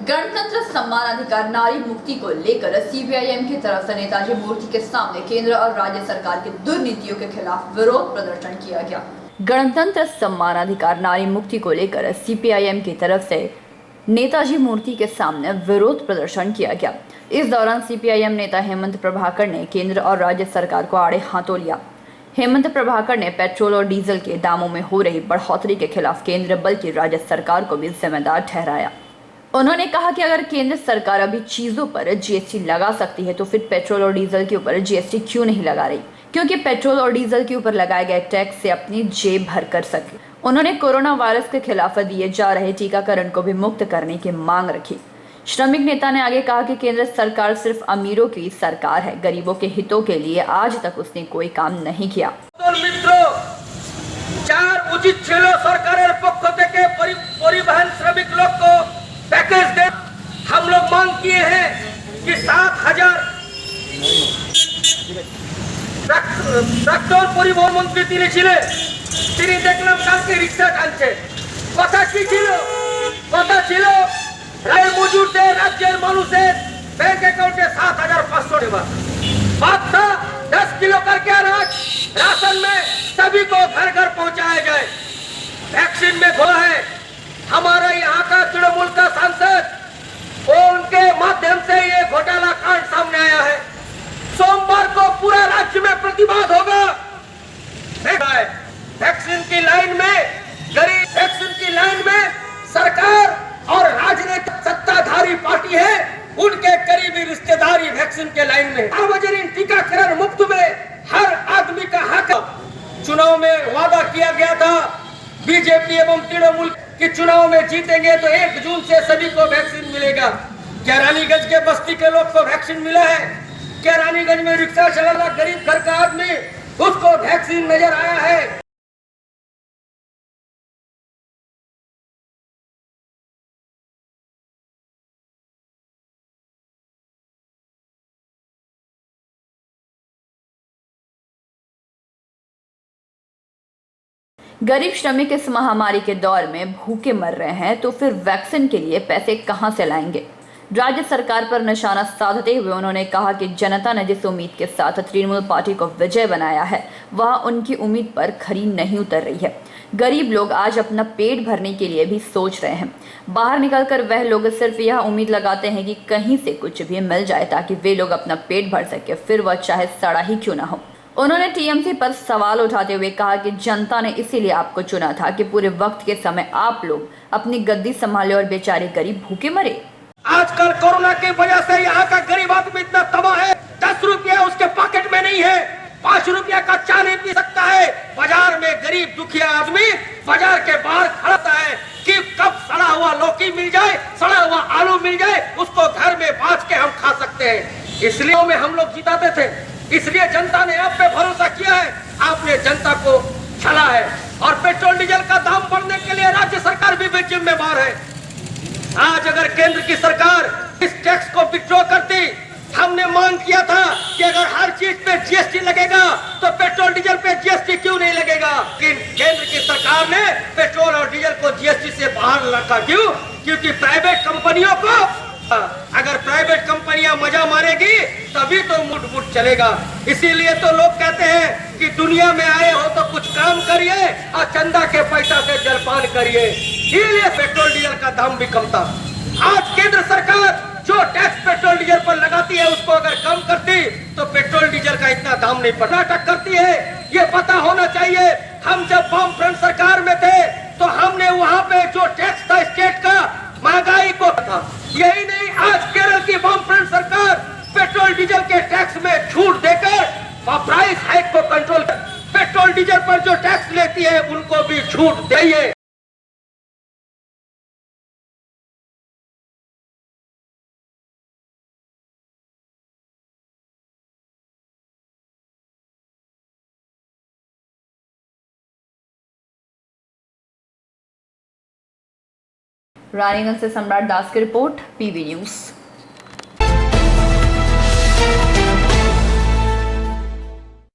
गणतंत्र सम्मान अधिकार नारी मुक्ति को लेकर सीपीआईएम की तरफ से नेताजी मूर्ति के सामने केंद्र और राज्य सरकार की दुर्नीतियों के खिलाफ विरोध प्रदर्शन किया गया। गणतंत्र सम्मान अधिकार नारी मुक्ति को लेकर सीपीआईएम की तरफ से नेताजी मूर्ति के सामने विरोध प्रदर्शन किया गया। इस दौरान सीपीआईएम नेता हेमंत प्रभाकर ने केंद्र और राज्य सरकार को आड़े हाथों लिया। हेमंत प्रभाकर ने पेट्रोल और डीजल के दामों में हो रही बढ़ोतरी के खिलाफ केंद्र बल्कि राज्य सरकार को भी जिम्मेदार ठहराया। उन्होंने कहा कि अगर केंद्र सरकार अभी चीजों पर जीएसटी लगा सकती है तो फिर पेट्रोल और डीजल के ऊपर जीएसटी क्यों नहीं लगा रही, क्योंकि पेट्रोल और डीजल के ऊपर लगाए गए टैक्स से अपनी जेब भर कर सके। उन्होंने कोरोना वायरस के खिलाफ दिए जा रहे टीकाकरण को भी मुक्त करने की मांग रखी। श्रमिक नेता ने आगे कहा कि केंद्र सरकार सिर्फ अमीरों की सरकार है, गरीबों के हितों के लिए आज तक उसने कोई काम नहीं किया। चार उचित ছিল সরকারের পক্ষ থেকে পরিবহন শ্রমিক लोग को पैकेज दे। हम लोग मांग किए हैं कि 7,000 প্রাক্তন পরিবহন মন্ত্রী তিনি ছিলেন, তিনি দেখলাম কালকে রিক্সা টানছে। কথা কি ছিল? কথা ছিল রেল মজুরদের রাজ্যের মানুষের ব্যাংক অ্যাকাউন্টে 7,500 টাকা। बात था 10 किलो करके अनाज राशन में सभी को घर घर पहुंचाया जाए। वैक्सीन में घोल है। हमारा यहाँ का तृणमूल का सांसद उनके माध्यम से ये घोटाला कांड सामने आया है। सोमवार को पूरा राज्य में प्रतिवाद होगा। वैक्सीन की लाइन में गरीब, वैक्सीन की लाइन में सरकार और राजनीतिक सत्ताधारी पार्टी है, उनके करीबी रिश्तेदारी वैक्सीन के लाइन में। सार्वजनिक टीकाकरण मुफ्त में हर आदमी का हक। चुनाव में वादा किया गया था बीजेपी एवं तृणमूल कि चुनाव में जीतेंगे तो 1 जून से सभी को वैक्सीन मिलेगा। क्या रानीगंज के बस्ती के लोग को वैक्सीन मिला है? क्या रानीगंज में रिक्शा चलाना गरीब घर का आदमी उसको वैक्सीन नजर आया है? गरीब श्रमिक इस महामारी के दौर में भूखे मर रहे हैं तो फिर वैक्सीन के लिए पैसे कहां से लाएंगे? राज्य सरकार पर निशाना साधते हुए उन्होंने कहा कि जनता ने जिस उम्मीद के साथ तृणमूल पार्टी को विजय बनाया है वह उनकी उम्मीद पर खरी नहीं उतर रही है। गरीब लोग आज अपना पेट भरने के लिए भी सोच रहे हैं। बाहर निकलकर वह लोग सिर्फ यह उम्मीद लगाते हैं कि कहीं से कुछ भी मिल जाए ताकि वे लोग अपना पेट भर सके, फिर वह चाहे सड़ा ही क्यों ना हो। उन्होंने टीएमसी पर सवाल उठाते हुए कहा कि जनता ने इसीलिए आपको चुना था कि पूरे वक्त के समय आप लोग अपनी गद्दी संभाले और बेचारे गरीब भूखे मरे। आजकल कोरोना की वजह से यहाँ का गरीब आदमी इतना तबाह है, 10 रुपया उसके पॉकेट में नहीं है, 5 रुपया का चाय नहीं पी सकता है। बाजार में गरीब दुखिया आदमी बाजार के बाहर खड़ा है कि कब सड़ा हुआ लौकी मिल जाए, सड़ा हुआ आलू मिल जाए, उसको घर में बांच के हम खा सकते हैं। इसलिए में हम लोग जिताते थे, इसलिए जनता ने आप पे भरोसा किया है। आपने जनता को छला है और पेट्रोल डीजल का दाम बढ़ने के लिए राज्य सरकार भी जिम्मेवार है। आज अगर केंद्र की सरकार इस टैक्स को विथड्रॉ करती, हमने मांग किया था कि अगर हर चीज पे जीएसटी लगेगा तो पेट्रोल डीजल पे जीएसटी क्यों नहीं लगेगा? लेकिन केंद्र की सरकार ने पेट्रोल और डीजल को जीएसटी से बाहर रखा। क्यों? क्योंकि प्राइवेट कंपनियों को, अगर प्राइवेट कंपनियां मजा मारेगी तभी तो मुठ चलेगा। इसीलिए तो लोग कहते हैं कि दुनिया में आए हो तो कुछ काम करिए और चंदा के पैसा से जलपान करिए। इसलिए पेट्रोल डीजल का दाम भी कम था। आज केंद्र सरकार जो टैक्स पेट्रोल डीजल पर लगाती है उसको अगर कम करती तो पेट्रोल डीजल का इतना दाम नहीं पड़ता। नाटक करती है, ये पता होना चाहिए। हम जब वाम फ्रंट सरकार में थे तो हमने वहां पे जो टैक्स था स्टेट का, महंगाई को था। यही नहीं, आज केरल की वाम फ्रंट सरकार पेट्रोल डीजल के टैक्स में छूट देकर प्राइस हाइक को कंट्रोल कर, पेट्रोल डीजल पर जो टैक्स लेती है उनको भी छूट देइए। रानीगंज से सम्राट दास की रिपोर्ट, पीवी न्यूज।